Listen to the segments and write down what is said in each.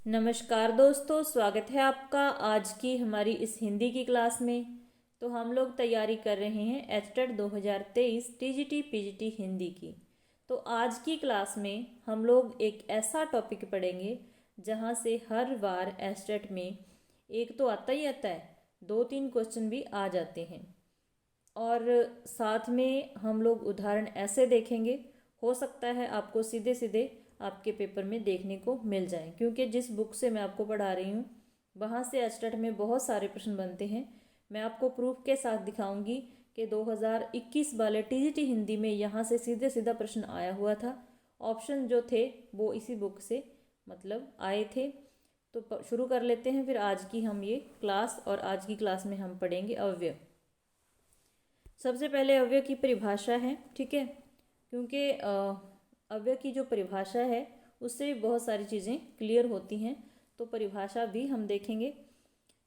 नमस्कार दोस्तों, स्वागत है आपका आज की हमारी इस हिंदी की क्लास में। तो हम लोग तैयारी कर रहे हैं एचटेट 2023 टीजीटी पीजीटी हिंदी की। तो आज की क्लास में हम लोग एक ऐसा टॉपिक पढ़ेंगे जहां से हर बार एचटेट में एक तो आता ही आता है, 2-3 क्वेश्चन भी आ जाते हैं। और साथ में हम लोग उदाहरण ऐसे देखेंगे, हो सकता है आपको सीधे सीधे आपके पेपर में देखने को मिल जाए, क्योंकि जिस बुक से मैं आपको पढ़ा रही हूँ वहाँ से एचटेट में बहुत सारे प्रश्न बनते हैं। मैं आपको प्रूफ के साथ दिखाऊंगी कि 2021 वाले टीजीटी हिंदी में यहाँ से सीधे सीधा प्रश्न आया हुआ था। ऑप्शन जो थे वो इसी बुक से आए थे। तो शुरू कर लेते हैं फिर आज की हम ये क्लास। और आज की क्लास में हम पढ़ेंगे अव्यय। सबसे पहले अव्यय की परिभाषा है, ठीक है, क्योंकि अव्यय की जो परिभाषा है उससे भी बहुत सारी चीज़ें क्लियर होती हैं। तो परिभाषा भी हम देखेंगे।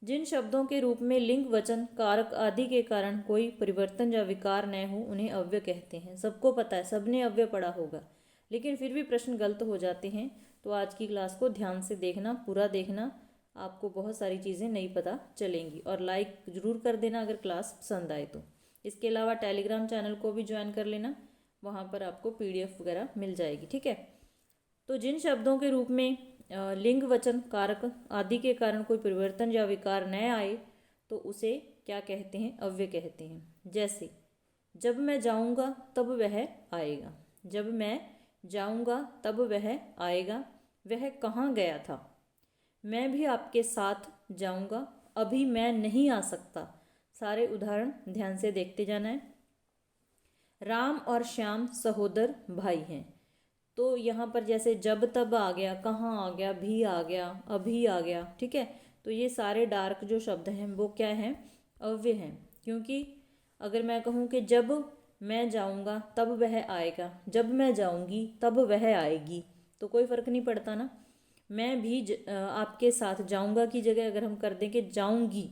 जिन शब्दों के रूप में लिंग, वचन, कारक आदि के कारण कोई परिवर्तन या विकार न हो उन्हें अव्यय कहते हैं। सबको पता है, सबने अव्यय पढ़ा होगा, लेकिन फिर भी प्रश्न गलत हो जाते हैं। तो आज की क्लास को ध्यान से देखना, पूरा देखना, आपको बहुत सारी चीज़ें नहीं पता चलेंगी। और लाइक ज़रूर कर देना अगर क्लास पसंद आए तो। इसके अलावा टेलीग्राम चैनल को भी ज्वाइन कर लेना, वहाँ पर आपको पीडीएफ वगैरह मिल जाएगी, ठीक है। तो जिन शब्दों के रूप में लिंग, वचन, कारक आदि के कारण कोई परिवर्तन या विकार न आए तो उसे क्या कहते हैं? अव्यय कहते हैं। जैसे जब मैं जाऊंगा तब वह आएगा, जब मैं जाऊंगा तब वह आएगा, वह कहाँ गया था, मैं भी आपके साथ जाऊंगा, अभी मैं नहीं आ सकता। सारे उदाहरण ध्यान से देखते जाना है। राम और श्याम सहोदर भाई हैं। तो यहाँ पर जैसे जब तब आ गया, कहाँ आ गया, भी आ गया, अभी आ गया, ठीक है। तो ये सारे डार्क जो शब्द हैं वो क्या हैं? अव्यय हैं। क्योंकि अगर मैं कहूँ कि जब मैं जाऊँगा तब वह आएगा, जब मैं जाऊँगी तब वह आएगी, तो कोई फ़र्क नहीं पड़ता ना। मैं भी आपके साथ जाऊँगा की जगह अगर हम कर दें कि जाऊँगी,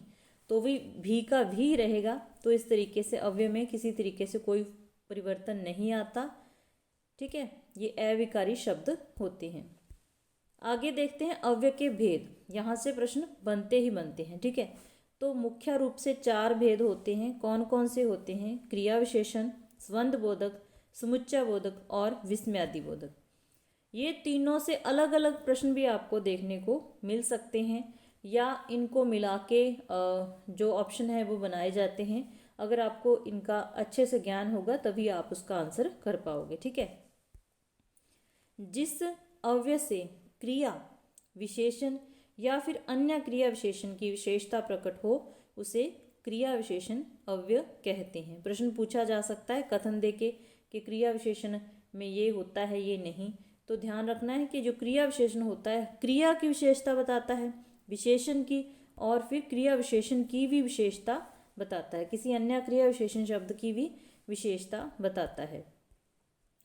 तो भी का भी रहेगा। तो इस तरीके से अव्यय में किसी तरीके से कोई परिवर्तन नहीं आता, ठीक है। ये अविकारी शब्द होते हैं। आगे देखते हैं अव्यय के भेद। यहाँ से प्रश्न बनते ही बनते हैं, ठीक है। तो मुख्य रूप से 4 भेद होते हैं। कौन कौन से होते हैं? क्रिया विशेषण, संबंध बोधक, समुच्चय बोधक और विस्मयादि बोधक। ये तीनों से अलग अलग प्रश्न भी आपको देखने को मिल सकते हैं, या इनको मिला के जो ऑप्शन है वो बनाए जाते हैं। अगर आपको इनका अच्छे से ज्ञान होगा तभी आप उसका आंसर कर पाओगे, ठीक है। जिस अव्यय से क्रिया विशेषण या फिर अन्य क्रिया विशेषण की विशेषता प्रकट हो उसे क्रिया विशेषण अव्यय कहते हैं। प्रश्न पूछा जा सकता है कथन देके कि क्रिया विशेषण में ये होता है, ये नहीं। तो ध्यान रखना है कि जो क्रिया विशेषण होता है क्रिया की विशेषता बताता है, विशेषण की, और फिर क्रिया विशेषण की भी विशेषता बताता है, किसी अन्य क्रिया विशेषण शब्द की भी विशेषता बताता है।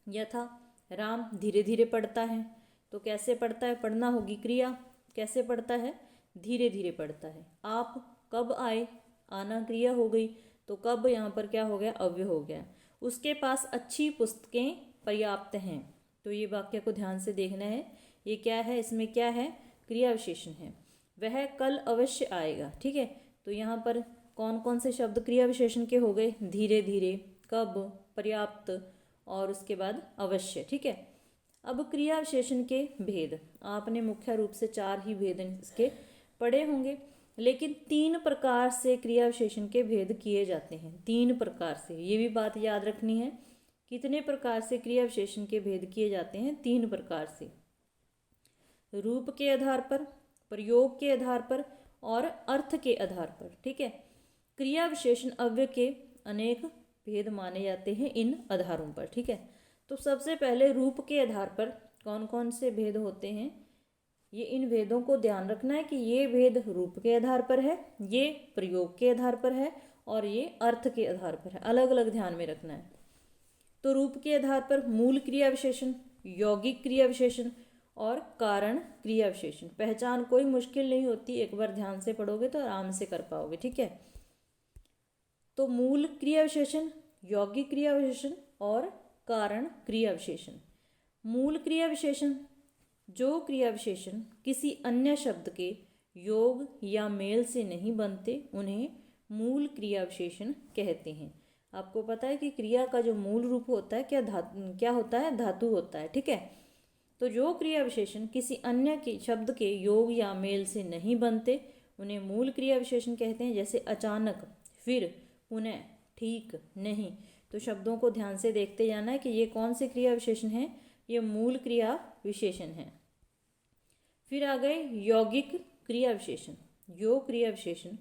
यथा राम धीरे धीरे पढ़ता है, तो कैसे पढ़ता है? पढ़ना होगी क्रिया। कैसे पढ़ता है? धीरे धीरे पढ़ता है। आप कब आए? आना क्रिया हो गई, तो कब यहाँ पर क्या हो गया? अव्यय हो गया। उसके पास अच्छी पुस्तकें पर्याप्त हैं, तो ये वाक्य को ध्यान से देखना है। ये क्या है? इसमें क्या है? क्रिया विशेषण है। वह कल अवश्य आएगा, ठीक है। तो यहाँ पर कौन कौन से शब्द क्रिया विशेषण के हो गए? धीरे धीरे, कब, पर्याप्त और उसके बाद अवश्य, ठीक है। अब क्रिया विशेषण के भेद आपने मुख्य रूप से 4 ही भेद इसके पढ़े होंगे, लेकिन 3 प्रकार से क्रिया विशेषण के भेद किए जाते हैं। 3 प्रकार से, ये भी बात याद रखनी है। कितने प्रकार से क्रिया विशेषण के भेद किए जाते हैं? 3 प्रकार से। रूप के आधार पर, प्रयोग के आधार पर और अर्थ के आधार पर, ठीक है। क्रिया विशेषण अव्यय के अनेक भेद माने जाते हैं इन आधारों पर, ठीक है। तो सबसे पहले रूप के आधार पर कौन कौन से भेद होते हैं, ये इन भेदों को ध्यान रखना है कि ये भेद रूप के आधार पर है, ये प्रयोग के आधार पर है और ये अर्थ के आधार पर है। अलग अलग ध्यान में रखना है। तो रूप के आधार पर मूल क्रिया विशेषण, यौगिक क्रिया विशेषण और कारण क्रिया विशेषण। पहचान कोई मुश्किल नहीं होती, एक बार ध्यान से पढ़ोगे तो आराम से कर पाओगे, ठीक है। तो मूल क्रिया विशेषण, यौगिक क्रिया विशेषण और कारण क्रिया विशेषण। मूल क्रिया विशेषण, जो क्रिया विशेषण किसी अन्य शब्द के योग या मेल से नहीं बनते उन्हें मूल क्रिया विशेषण कहते हैं। आपको पता है कि क्रिया का जो मूल रूप होता है क्या होता है? धातु होता है। ठीक है, तो जो क्रिया विशेषण किसी अन्य के शब्द के योग या मेल से नहीं बनते उन्हें मूल क्रिया विशेषण कहते हैं। जैसे अचानक, फिर, पुनः, ठीक, नहीं। तो शब्दों को ध्यान से देखते जाना है कि ये कौन से क्रिया विशेषण हैं, ये मूल क्रिया विशेषण हैं। फिर आ गए यौगिक क्रिया विशेषण। योग क्रिया विशेषण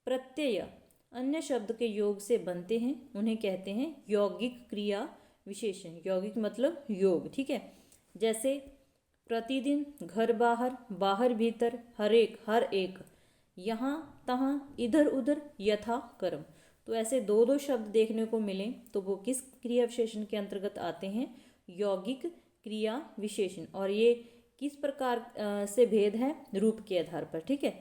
प्रत्यय अन्य शब्द के योग से बनते हैं, उन्हें कहते हैं यौगिक क्रिया विशेषण। यौगिक मतलब योग। ठीक है, जैसे प्रतिदिन, घर बाहर, बाहर भीतर, हर एक, यहाँ तहाँ, इधर उधर, यथा कर्म। तो ऐसे दो दो शब्द देखने को मिले तो वो किस क्रिया विशेषण के अंतर्गत आते हैं? यौगिक क्रिया विशेषण। और ये किस प्रकार से भेद है? रूप के आधार पर। ठीक है,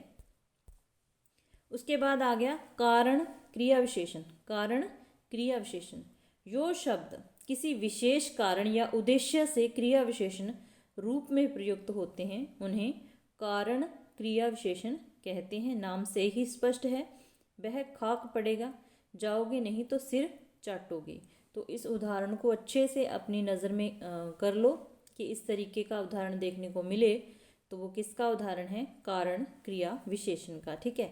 उसके बाद आ गया कारण क्रिया विशेषण। कारण क्रिया विशेषण, जो शब्द किसी विशेष कारण या उद्देश्य से क्रिया विशेषण रूप में प्रयुक्त होते हैं उन्हें कारण क्रिया विशेषण कहते हैं। नाम से ही स्पष्ट है, वह खाक पड़ेगा, जाओगे नहीं तो सिर चाटोगे। तो इस उदाहरण को अच्छे से अपनी नज़र में कर लो कि इस तरीके का उदाहरण देखने को मिले तो वो किसका उदाहरण है? कारण क्रिया विशेषण का। ठीक है,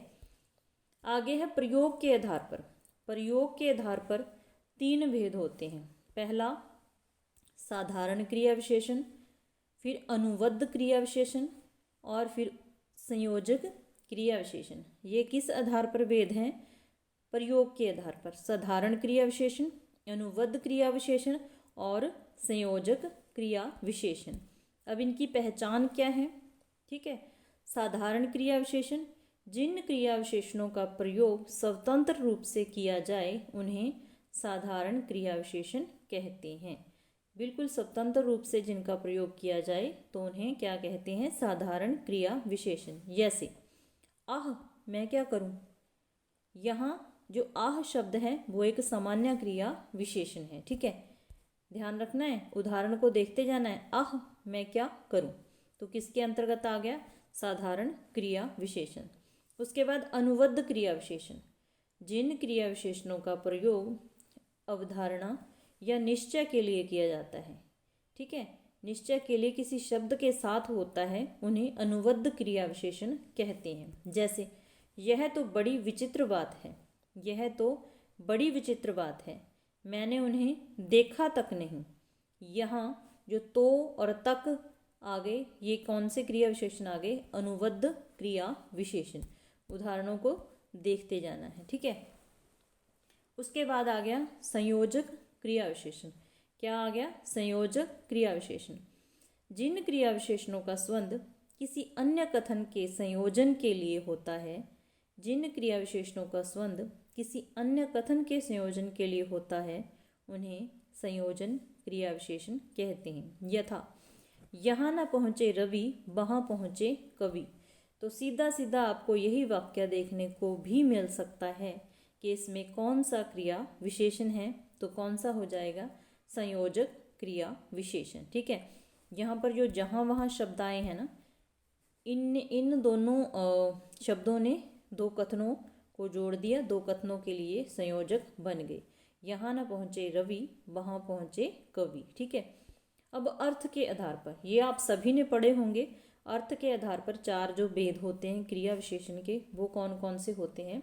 आगे है प्रयोग के आधार पर। प्रयोग के आधार पर तीन भेद होते हैं। पहला साधारण क्रिया विशेषण, फिर अनुबद्ध क्रिया विशेषण और फिर संयोजक क्रिया विशेषण। ये किस आधार पर भेद हैं? प्रयोग के आधार पर। साधारण क्रिया विशेषण, अनुबद्ध क्रिया विशेषण और संयोजक क्रिया विशेषण। अब इनकी पहचान क्या है? ठीक है, साधारण क्रिया विशेषण, जिन क्रिया विशेषणों का प्रयोग स्वतंत्र रूप से किया जाए उन्हें साधारण क्रिया विशेषण कहते हैं। बिल्कुल स्वतंत्र रूप से जिनका प्रयोग किया जाए तो उन्हें क्या कहते हैं? साधारण क्रिया विशेषण। जैसे आह, मैं क्या करूं। यहाँ जो आह शब्द है वो एक सामान्य क्रिया विशेषण है। ठीक है, ध्यान रखना है, उदाहरण को देखते जाना है। आह, मैं क्या करूं, तो किसके अंतर्गत आ गया? साधारण क्रिया विशेषण। उसके बाद अनुबद्ध क्रिया विशेषण, जिन क्रिया विशेषणों का प्रयोग अवधारणा या निश्चय के लिए किया जाता है। ठीक है, निश्चय के लिए किसी शब्द के साथ होता है उन्हें अनुबद्ध क्रिया विशेषण कहते हैं। जैसे यह तो बड़ी विचित्र बात है, यह तो बड़ी विचित्र बात है, मैंने उन्हें देखा तक नहीं। यहाँ जो तो और तक आ गए, ये कौन से क्रिया विशेषण आ गए? अनुबद्ध क्रिया विशेषण। उदाहरणों को देखते जाना है। ठीक है, उसके बाद आ गया संयोजक क्रिया विशेषण। क्या आ गया? संयोजक क्रिया विशेषण, जिन क्रिया विशेषणों का संबंध किसी अन्य कथन के संयोजन के लिए होता है। जिन क्रिया विशेषणों का संबंध किसी अन्य कथन के संयोजन के लिए होता है उन्हें संयोजन क्रिया विशेषण कहते हैं। यथा यहाँ न पहुँचे रवि, वहाँ पहुँचे कवि। तो सीधा सीधा आपको यही वाक्य देखने को भी मिल सकता है कि इसमें कौन सा क्रिया विशेषण है, तो कौन सा हो जाएगा? संयोजक क्रिया विशेषण। ठीक है, यहाँ पर जो जहाँ वहाँ शब्द आए हैं ना, इन दोनों शब्दों ने दो कथनों को जोड़ दिया, दो कथनों के लिए संयोजक बन गए। यहाँ न पहुँचे रवि, वहाँ पहुँचे कवि। ठीक है, अब अर्थ के आधार पर, ये आप सभी ने पढ़े होंगे, अर्थ के आधार पर चार जो भेद होते हैं क्रिया विशेषण के, वो कौन कौन से होते हैं?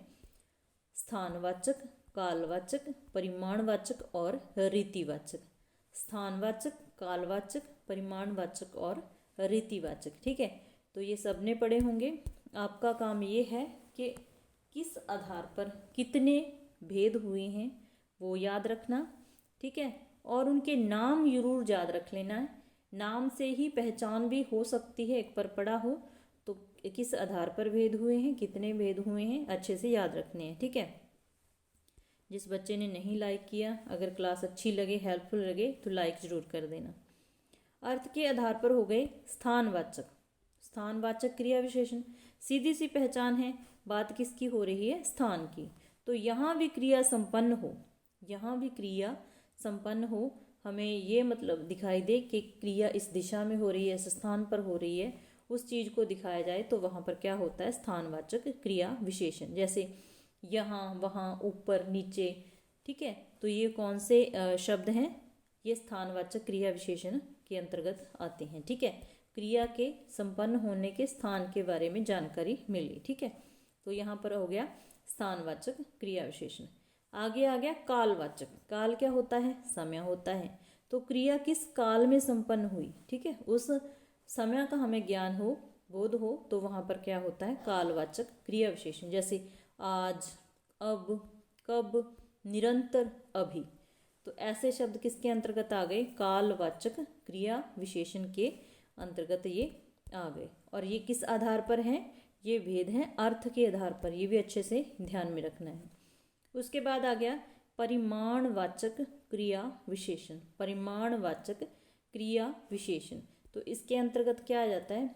स्थानवाचक, कालवाचक, परिमाणवाचक और रीतिवाचक। स्थानवाचक, कालवाचक, परिमाणवाचक और रीतिवाचक। ठीक है, तो ये सब ने पढ़े होंगे। आपका काम ये है कि किस आधार पर कितने भेद हुए हैं वो याद रखना। ठीक है, और उनके नाम जरूर याद रख लेना है। नाम से ही पहचान भी हो सकती है, एक पर पढ़ा हो तो किस आधार पर भेद हुए हैं, कितने भेद हुए हैं, अच्छे से याद रखने हैं। ठीक है, जिस बच्चे ने नहीं लाइक किया, अगर क्लास अच्छी लगे, हेल्पफुल लगे तो लाइक ज़रूर कर देना। अर्थ के आधार पर हो गए स्थानवाचक। स्थानवाचक क्रिया विशेषण, सीधी सी पहचान है, बात किसकी हो रही है? स्थान की। तो यहाँ भी क्रिया संपन्न हो, यहाँ भी क्रिया संपन्न हो, हमें ये मतलब दिखाई दे कि क्रिया इस दिशा में हो रही है, इस स्थान पर हो रही है, उस चीज़ को दिखाया जाए तो वहाँ पर क्या होता है, स्थानवाचक क्रिया विशेषण। जैसे यहाँ, वहाँ, ऊपर, नीचे, ठीक है, तो ये कौन से शब्द हैं, ये स्थानवाचक क्रिया विशेषण के अंतर्गत आते हैं। ठीक है, क्रिया के संपन्न होने के स्थान के बारे में जानकारी मिली। ठीक है, तो यहाँ पर हो गया स्थानवाचक क्रिया विशेषण। आगे आ गया कालवाचक। काल क्या होता है, समय होता है। तो क्रिया किस काल में संपन्न हुई, ठीक है, उस समय का हमें ज्ञान हो, बोध हो, तो वहाँ पर क्या होता है, कालवाचक क्रिया विशेषण। जैसे आज, अब, कब, निरंतर, अभी, तो ऐसे शब्द किसके अंतर्गत आ गए, कालवाचक क्रिया विशेषण के अंतर्गत ये आ गए। और ये किस आधार पर हैं, ये भेद हैं अर्थ के आधार पर, ये भी अच्छे से ध्यान में रखना है। उसके बाद आ गया परिमाणवाचक क्रिया विशेषण। परिमाणवाचक क्रिया विशेषण, तो इसके अंतर्गत क्या आ जाता है,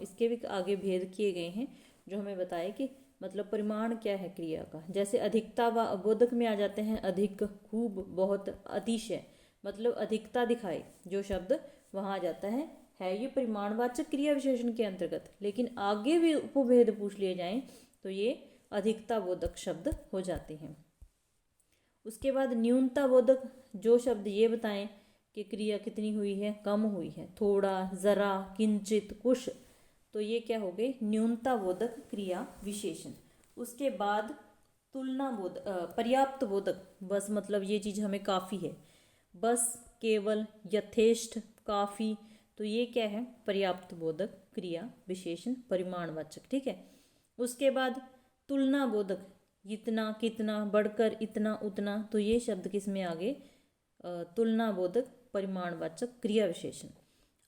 इसके भी आगे भेद किए गए हैं जो हमें बताए कि मतलब परिमाण क्या है क्रिया का। जैसे अधिकता व अबोधक में आ जाते हैं अधिक, खूब, बहुत, अतिशय, मतलब अधिकता दिखाए जो शब्द वहाँ आ जाता है ये परिमाणवाचक क्रिया विशेषण के अंतर्गत। लेकिन आगे भी उपभेद पूछ लिए जाएं तो ये अधिकता बोधक शब्द हो जाते हैं। उसके बाद न्यूनता बोधक, जो शब्द ये बताएं कि क्रिया कितनी हुई है, कम हुई है, थोड़ा, जरा, किंचित, कुछ, तो ये क्या हो गए, न्यूनता बोधक क्रिया विशेषण। उसके बाद तुलना बोधक, पर्याप्त बोधक, बस मतलब ये चीज़ हमें काफ़ी है, बस, केवल, यथेष्ट, काफ़ी, तो ये क्या है, पर्याप्त बोधक क्रिया विशेषण परिमाणवाचक। ठीक है, उसके बाद तुलना बोधक, इतना, कितना, बढ़कर, इतना, उतना, तो ये शब्द किस में आ गए, तुलना बोधक परिमाणवाचक क्रिया विशेषण।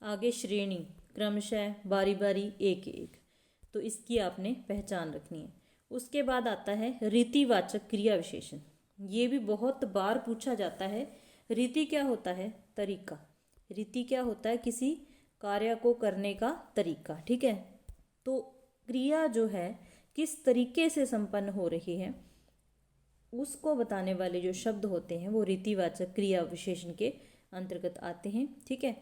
आगे श्रेणी, क्रमशः, बारी बारी, एक एक, तो इसकी आपने पहचान रखनी है। उसके बाद आता है रीतिवाचक क्रिया विशेषण। ये भी बहुत बार पूछा जाता है। रीति क्या होता है, तरीका। रीति क्या होता है, किसी कार्य को करने का तरीका। ठीक है, तो क्रिया जो है किस तरीके से संपन्न हो रही है उसको बताने वाले जो शब्द होते हैं वो रीतिवाचक क्रिया विशेषण के अंतर्गत आते हैं। ठीक है,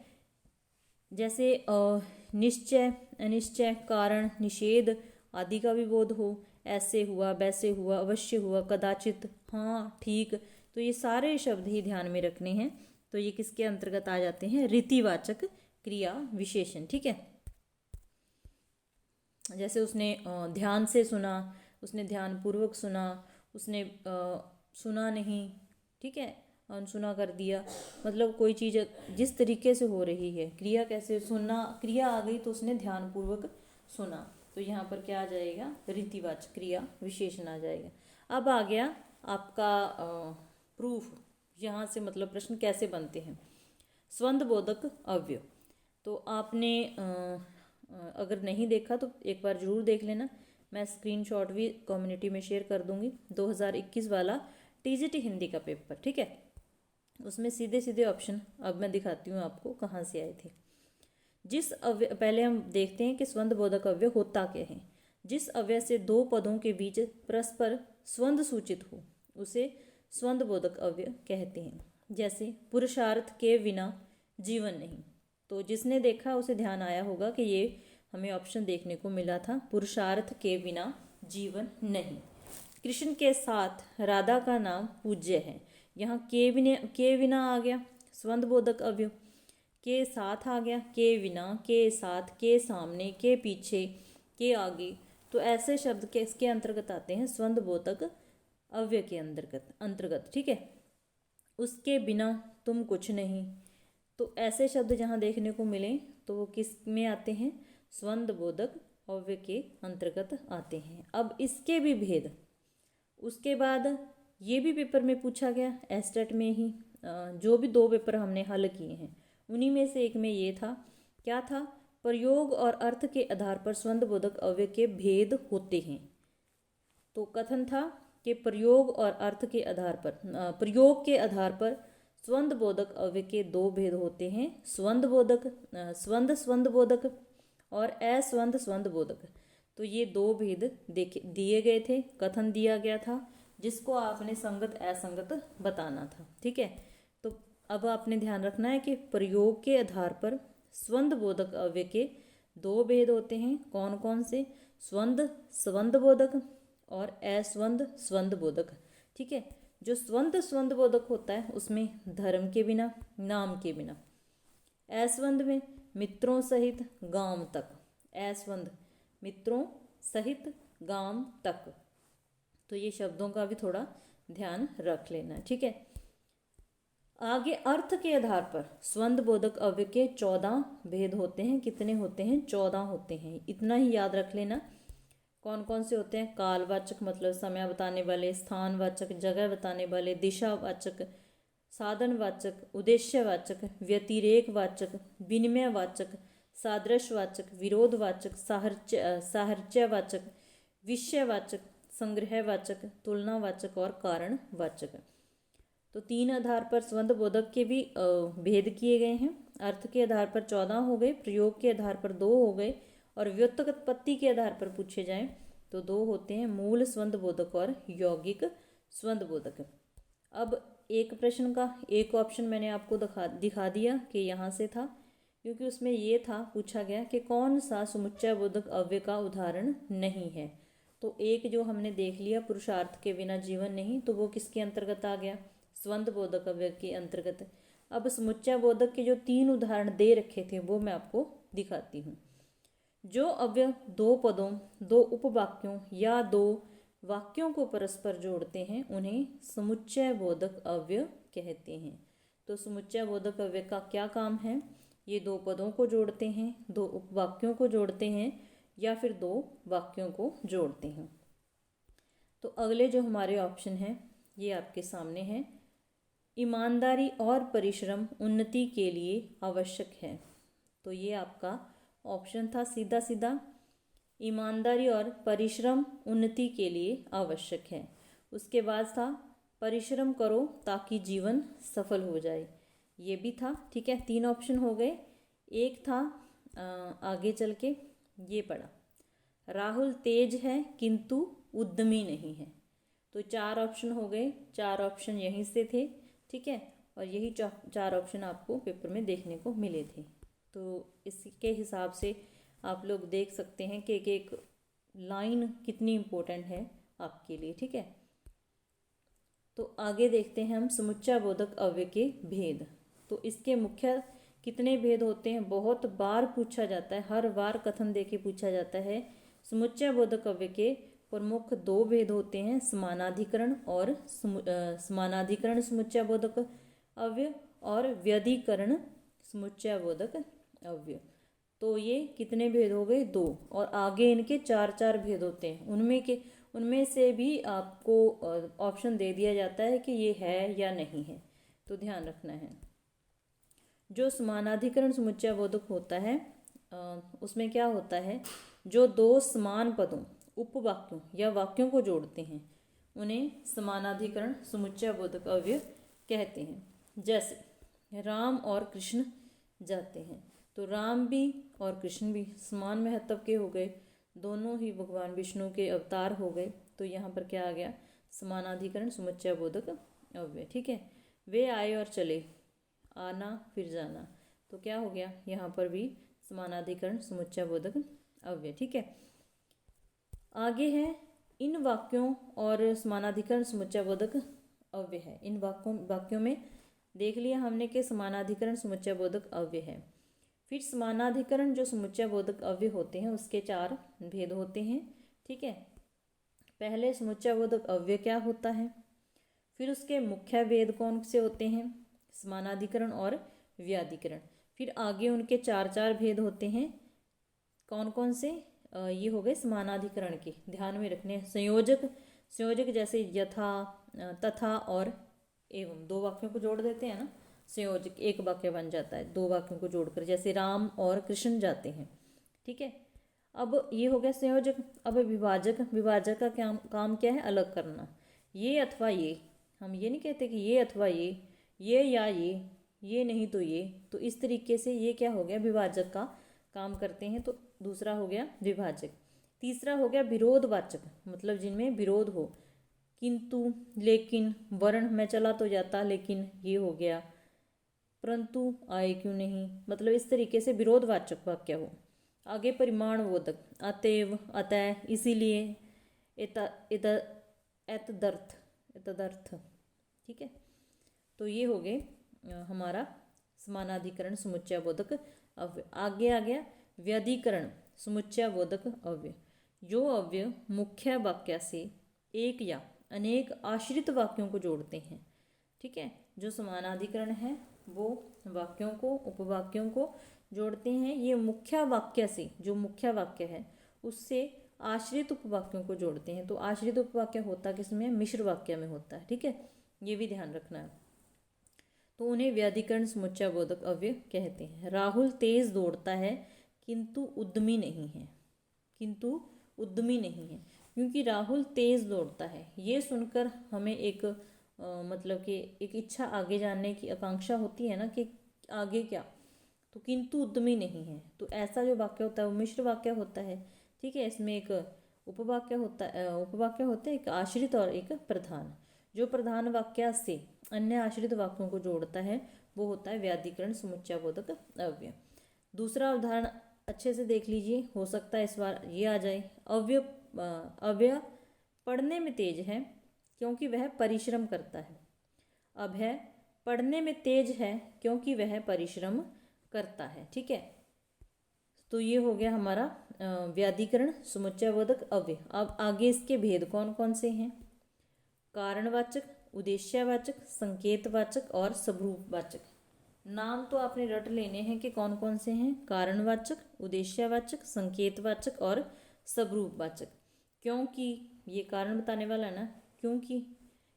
जैसे निश्चय, अनिश्चय, कारण, निषेध आदि का भी बोध हो, ऐसे हुआ, वैसे हुआ, अवश्य हुआ, कदाचित, हाँ, ठीक, तो ये सारे शब्द ही ध्यान में रखने हैं। तो ये किसके अंतर्गत आ जाते हैं, रीतिवाचक क्रिया विशेषण। ठीक है, जैसे उसने ध्यान से सुना, उसने ध्यानपूर्वक सुना, उसने सुना नहीं, ठीक है, अनसुना कर दिया, मतलब कोई चीज़ जिस तरीके से हो रही है, क्रिया कैसे, सुनना क्रिया आ गई तो उसने ध्यानपूर्वक सुना, तो यहाँ पर क्या आ जाएगा, रीतिवाचक क्रिया विशेषण आ जाएगा। अब आ गया आपका प्रूफ, यहाँ से मतलब प्रश्न कैसे बनते हैं। स्वंदबोधक अव्यय, तो आपने अगर नहीं देखा तो एक बार ज़रूर देख लेना। मैं स्क्रीनशॉट भी कम्युनिटी में शेयर कर दूंगी। 2021 वाला टीजीटी हिंदी का पेपर, ठीक है, उसमें सीधे सीधे ऑप्शन अब मैं दिखाती हूँ आपको कहाँ से आए थे। जिस अव्यय, पहले हम देखते हैं कि स्वंदबोधक अव्यय होता क्या है। जिस अव्यय से दो पदों के बीच परस्पर स्वंद सूचित हो उसे स्वंदबोधक अव्यय कहते हैं। जैसे पुरुषार्थ के बिना जीवन नहीं, तो जिसने देखा उसे ध्यान आया होगा कि ये हमें ऑप्शन देखने को मिला था, पुरुषार्थ के बिना जीवन नहीं। कृष्ण के साथ राधा का नाम पूज्य है, यहाँ के बिना आ गया स्वंदबोधक अव्यय, के साथ आ गया, के बिना, के साथ, के सामने, के पीछे, के आगे, तो ऐसे शब्द के इसके अंतर्गत आते हैं स्वंदबोधक अव्यय के अंतर्गत। ठीक है, उसके बिना तुम कुछ नहीं, तो ऐसे शब्द जहाँ देखने को मिले तो वो किस में आते हैं, स्वंदबोधक अव्यय के अंतर्गत आते हैं। अब इसके भी भेद, उसके बाद ये भी पेपर में पूछा गया, एस्टेट में ही जो भी 2 पेपर हमने हल किए हैं उन्हीं में से एक में ये था, क्या था, प्रयोग और अर्थ के आधार पर स्वंदबोधक अव्यय के भेद होते हैं। तो कथन था कि प्रयोग और अर्थ के आधार पर, प्रयोग के आधार पर स्वंदबोधक अव्यय के 2 भेद होते हैं, स्वंदबोधक, स्वंदबोधक और अस्वंद स्वंदबोधक। तो ये 2 भेद दिए गए थे, कथन दिया गया था जिसको आपने संगत असंगत बताना था। ठीक है, तो अब आपने ध्यान रखना है कि प्रयोग के आधार पर स्वंदबोधक अव्यय के दो भेद होते हैं, कौन कौन से? स्वंद स्वंद बोधक और असवंद स्वंद बोधक। ठीक है, जो स्वंद स्वंद बोधक होता है उसमें धर्म के बिना, नाम के बिना। असवंद में मित्रों सहित गांव तक। असवंद मित्रों सहित गांव तक। तो ये शब्दों का भी थोड़ा ध्यान रख लेना। ठीक है, आगे अर्थ के आधार पर स्वंद बोधक अव्यय के 14 भेद होते हैं। कितने होते हैं? 14 होते हैं। इतना ही याद रख लेना। कौन कौन से होते हैं? कालवाचक मतलब समय बताने वाले, स्थानवाचक जगह बताने वाले, दिशावाचक, साधनवाचक, उद्देश्यवाचक, व्यतिरेकवाचक, विनिमयवाचक, सादृश्यवाचक, विरोधवाचक, साहचर्यवाचक, विषयवाचक, संग्रहवाचक, तुलनावाचक और कारणवाचक। तो 3 आधार पर स्वंद बोधक के भी भेद किए गए हैं। अर्थ के आधार पर 14 हो गए, प्रयोग के आधार पर 2 हो गए, और व्युत्पत्ति के आधार पर पूछे जाएं तो 2 होते हैं, मूल स्वंद बोधक और यौगिक स्वंद बोधक। अब एक प्रश्न का एक ऑप्शन मैंने आपको दिखा दिया कि यहाँ से था, क्योंकि उसमें ये था पूछा गया कि कौन सा समुच्चय बोधक अव्यय का उदाहरण नहीं है। तो एक जो हमने देख लिया, पुरुषार्थ के बिना जीवन नहीं, तो वो किसके अंतर्गत आ गया? स्वंद बोधक अव्यय के अंतर्गत। अब समुच्चय बोधक के जो 3 उदाहरण दे रखे थे वो मैं आपको दिखाती हूँ। जो अव्यय 2 पदों, 2 उपवाक्यों या 2 वाक्यों को परस्पर जोड़ते हैं उन्हें समुच्चय बोधक अव्यय कहते हैं। तो समुच्चय बोधक अव्यय का क्या काम है? ये 2 पदों को जोड़ते हैं, 2 उपवाक्यों को जोड़ते हैं, या फिर 2 वाक्यों को जोड़ते हैं। तो अगले जो हमारे ऑप्शन हैं ये आपके सामने हैं। ईमानदारी और परिश्रम उन्नति के लिए आवश्यक है। तो ये आपका ऑप्शन था सीधा सीधा, ईमानदारी और परिश्रम उन्नति के लिए आवश्यक है। उसके बाद था परिश्रम करो ताकि जीवन सफल हो जाए, ये भी था। ठीक है, 3 ऑप्शन हो गए। एक था आगे चल के ये पढ़ा, राहुल तेज है किंतु उद्यमी नहीं है। तो 4 ऑप्शन हो गए, 4 ऑप्शन यहीं से थे। ठीक है, और यही 4 ऑप्शन आपको पेपर में देखने को मिले थे। तो इसके हिसाब से आप लोग देख सकते हैं कि एक एक लाइन कितनी इम्पोर्टेंट है आपके लिए। ठीक है, तो आगे देखते हैं हम समुच्चय बोधक अव्यय के भेद। तो इसके मुख्य कितने भेद होते हैं? बहुत बार पूछा जाता है, हर बार कथन देके पूछा जाता है। समुच्चय बोधक अव्यय के प्रमुख 2 भेद होते हैं, समानाधिकरण और समानाधिकरण समुच्चय बोधक अव्यय और व्यधिकरण समुच्चय बोधक अव्यय। तो ये कितने भेद हो गए? 2। और आगे इनके 4 भेद होते हैं। उनमें से भी आपको ऑप्शन दे दिया जाता है कि ये है या नहीं है, तो ध्यान रखना है। जो समानाधिकरण समुच्चय बोधक होता है उसमें क्या होता है, जो 2 समान पदों, उपवाक्यों या वाक्यों को जोड़ते हैं उन्हें समानाधिकरण समुच्चय बोधक अव्यय कहते हैं। जैसे राम और कृष्ण जाते हैं, तो राम भी और कृष्ण भी समान महत्व के हो गए, दोनों ही भगवान विष्णु के अवतार हो गए। तो यहाँ पर क्या आ गया? समानाधिकरण समुच्चय बोधक अव्यय। ठीक है, वे आए और चले, आना फिर जाना, तो क्या हो गया? यहाँ पर भी समानाधिकरण समुच्चय बोधक अव्यय। ठीक है, आगे है इन वाक्यों और समानाधिकरण समुच्चय बोधक अव्यय है। इन वाक्यों में देख लिया हमने कि समानाधिकरण समुच्चय बोधक अव्यय है। फिर समानाधिकरण जो समुच्चय बोधक अव्यय होते हैं उसके 4 भेद होते हैं। ठीक है, पहले समुच्चय बोधक अव्यय क्या होता है, फिर उसके मुख्य भेद कौन से होते हैं, समानाधिकरण और व्याधिकरण। फिर आगे उनके 4 भेद होते हैं, कौन कौन से? ये हो गए समानाधिकरण के, ध्यान में रखने। संयोजक जैसे यथा, तथा और एवं, 2 वाक्यों को जोड़ देते हैं ना, संयोजक एक वाक्य बन जाता है 2 वाक्यों को जोड़कर, जैसे राम और कृष्ण जाते हैं। ठीक है, अब ये हो गया संयोजक। अब विभाजक का काम क्या है? अलग करना। ये अथवा ये, हम ये नहीं कहते कि ये अथवा ये या ये नहीं तो ये। तो इस तरीके से ये क्या हो गया? विभाजक का काम करते हैं। तो दूसरा हो गया विभाजक। तीसरा हो गया विरोधवाचक, मतलब जिनमें विरोध हो, किंतु, लेकिन, वर्ण, मैं चला तो जाता लेकिन ये हो गया, परंतु आए क्यों नहीं, मतलब इस तरीके से विरोधवाचक वाक्य हो। आगे परिमाणबोधक, अतएव, अतः, इसीलिए, एतदर्थ, एतदर्थ। ठीक है, तो ये हो गए हमारा समानाधिकरण समुच्चयबोधक अव्यय। आगे आ गया व्यधिकरण समुच्चयबोधक अव्यय। जो अव्यय मुख्य वाक्य से एक या अनेक आश्रित वाक्यों को जोड़ते हैं। ठीक है, जो समानाधिकरण है वो वाक्यों को, उपवाक्यों को जोड़ते हैं। ये मुख्य वाक्य से, जो मुख्य वाक्य है उससे आश्रित उपवाक्यों को जोड़ते हैं। तो आश्रित उपवाक्य होता किसमें? मिश्र वाक्य में होता है। ठीक है, ये भी ध्यान रखना है। तो उन्हें व्याधिकरण समुच्चयबोधक अव्यय कहते हैं। राहुल तेज दौड़ता है किंतु उद्यमी नहीं है, किंतु उद्यमी नहीं है। क्योंकि राहुल तेज दौड़ता है, ये सुनकर हमें एक मतलब कि एक इच्छा, आगे जानने की आकांक्षा होती है ना कि आगे क्या, तो किंतु उद्यमी नहीं है। तो ऐसा जो वाक्य होता है वो मिश्र वाक्य होता है। ठीक है, इसमें एक उपवाक्य होता है, उपवाक्य होते हैं, एक आश्रित और एक प्रधान। जो प्रधान वाक्य से अन्य आश्रित वाक्यों को जोड़ता है वो होता है व्याधिकरण समुच्चयबोधक अव्यय। दूसरा उदाहरण अच्छे से देख लीजिए, हो सकता है इस बार ये आ जाए। अव्यय पढ़ने में तेज है क्योंकि वह परिश्रम करता है। अभय पढ़ने में तेज है क्योंकि वह परिश्रम करता है। ठीक है, तो ये हो गया हमारा व्याधिकरण समुच्चयबोधक अव्यय। अब आगे इसके भेद कौन कौन से हैं? कारणवाचक, उद्देश्यवाचक, संकेतवाचक और सबरूपवाचक। नाम तो आपने रट लेने हैं कि कौन कौन से हैं। कारणवाचक, उद्देश्यवाचक, संकेतवाचक और सबरूपवाचक। क्योंकि ये कारण बताने वाला है ना, क्योंकि,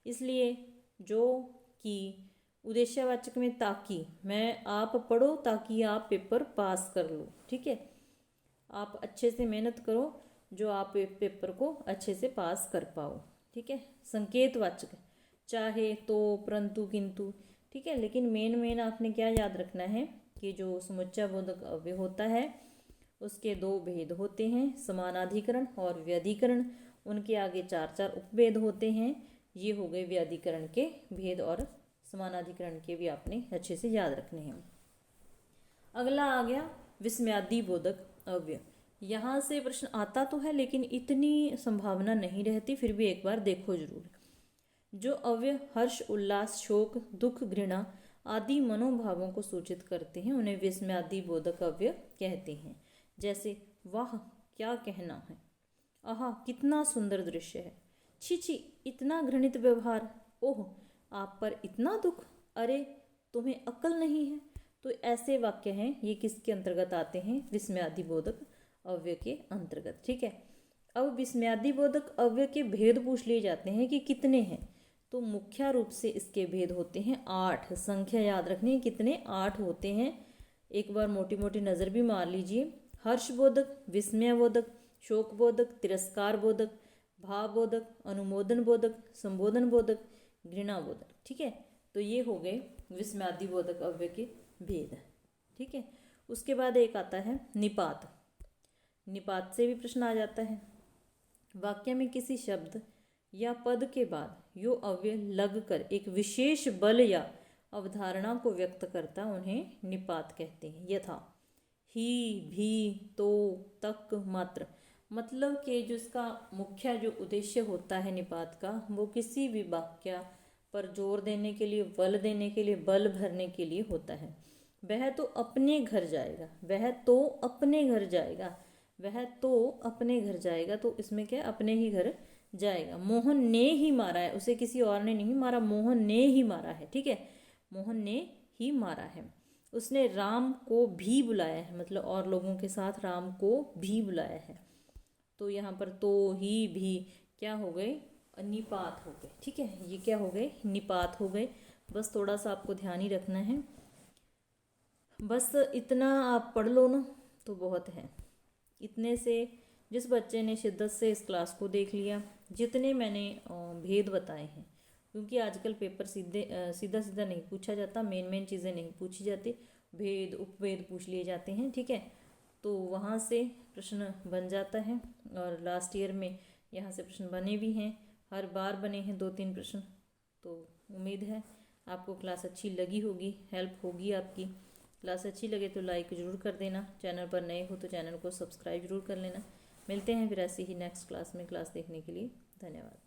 इसलिए, जो, कि, उद्देश्यवाचक में ताकि, मैं, आप पढ़ो ताकि आप पेपर पास कर लो। ठीक है, आप अच्छे से मेहनत करो जो आप पेपर को अच्छे से पास कर पाओ। ठीक है, संकेतवाचक, चाहे, तो, परंतु, किंतु। ठीक है, लेकिन मेन आपने क्या याद रखना है कि जो समुच्चयबोधक अव्यय होता है उसके दो भेद होते हैं, समानाधिकरण और व्यधिकरण। उनके आगे चार चार उपभेद होते हैं। ये हो गए व्यधिकरण के भेद, और समानाधिकरण के भी आपने अच्छे से याद रखने हैं। अगला आ गया विस्मयादि बोधक अव्यय। यहाँ से प्रश्न आता तो है लेकिन इतनी संभावना नहीं रहती, फिर भी एक बार देखो जरूर। जो अव्यय हर्ष, उल्लास, शोक, दुख, घृणा आदि मनोभावों को सूचित करते हैं उन्हें विस्मयादि बोधक अव्यय कहते हैं। जैसे, वाह क्या कहना है, आहा कितना सुंदर दृश्य है, छी छी इतना घृणित व्यवहार, ओह आप पर इतना दुख, अरे तुम्हें अक्ल नहीं है। तो ऐसे वाक्य हैं, ये किसके अंतर्गत आते हैं? विस्मयादि बोधक अव्यय के अंतर्गत। ठीक है, अब विस्मयादि बोधक अव्यय के भेद पूछ लिए जाते हैं कि कितने हैं। तो मुख्य रूप से इसके भेद होते हैं 8। संख्या याद रखनी है, कितने? 8 होते हैं। एक बार मोटी मोटी नज़र भी मार लीजिए। हर्षबोधक, विस्मयबोधक, शोकबोधक, तिरस्कारबोधक, भावबोधक, अनुमोदन बोधक, संबोधन बोधक, घृणाबोधक। ठीक है, तो ये हो गए विस्मयादि बोधक अव्यय के भेद। ठीक है, उसके बाद एक आता है निपात। निपात से भी प्रश्न आ जाता है। वाक्य में किसी शब्द या पद के बाद यो अव्यय लगकर एक विशेष बल या अवधारणा को व्यक्त करता, उन्हें निपात कहते हैं। यथा ही, भी, तो, तक, मात्र। मतलब कि जो इसका मुख्य जो उद्देश्य होता है निपात का, वो किसी भी वाक्य पर जोर देने के लिए, बल देने के लिए, बल भरने के लिए होता है। वह तो अपने घर जाएगा, वह तो अपने घर जाएगा, वह तो अपने घर जाएगा। तो इसमें क्या, अपने ही घर जाएगा। मोहन ने ही मारा है, उसे किसी और ने नहीं मारा, मोहन ने ही मारा है। ठीक है, मोहन ने ही मारा है। उसने राम को भी बुलाया है, मतलब और लोगों के साथ राम को भी बुलाया है। तो यहाँ पर तो, ही, भी क्या हो गए? निपात हो गए। ठीक है, ये क्या हो गए? निपात हो गए। बस थोड़ा सा आपको ध्यान ही रखना है, बस इतना आप पढ़ लो ना तो बहुत है। इतने से जिस बच्चे ने शिद्दत से इस क्लास को देख लिया, जितने मैंने भेद बताए हैं, क्योंकि आजकल पेपर सीधा सीधा नहीं पूछा जाता, मेन चीज़ें नहीं पूछी जाती, भेद उपभेद पूछ लिए जाते हैं। ठीक है, तो वहाँ से प्रश्न बन जाता है, और लास्ट ईयर में यहाँ से प्रश्न बने भी हैं, हर बार बने हैं 2-3 प्रश्न। तो उम्मीद है आपको क्लास अच्छी लगी होगी, हेल्प होगी आपकी। क्लास अच्छी लगे तो लाइक ज़रूर कर देना, चैनल पर नए हो तो चैनल को सब्सक्राइब ज़रूर कर लेना। मिलते हैं फिर ऐसी ही नेक्स्ट क्लास में। क्लास देखने के लिए धन्यवाद।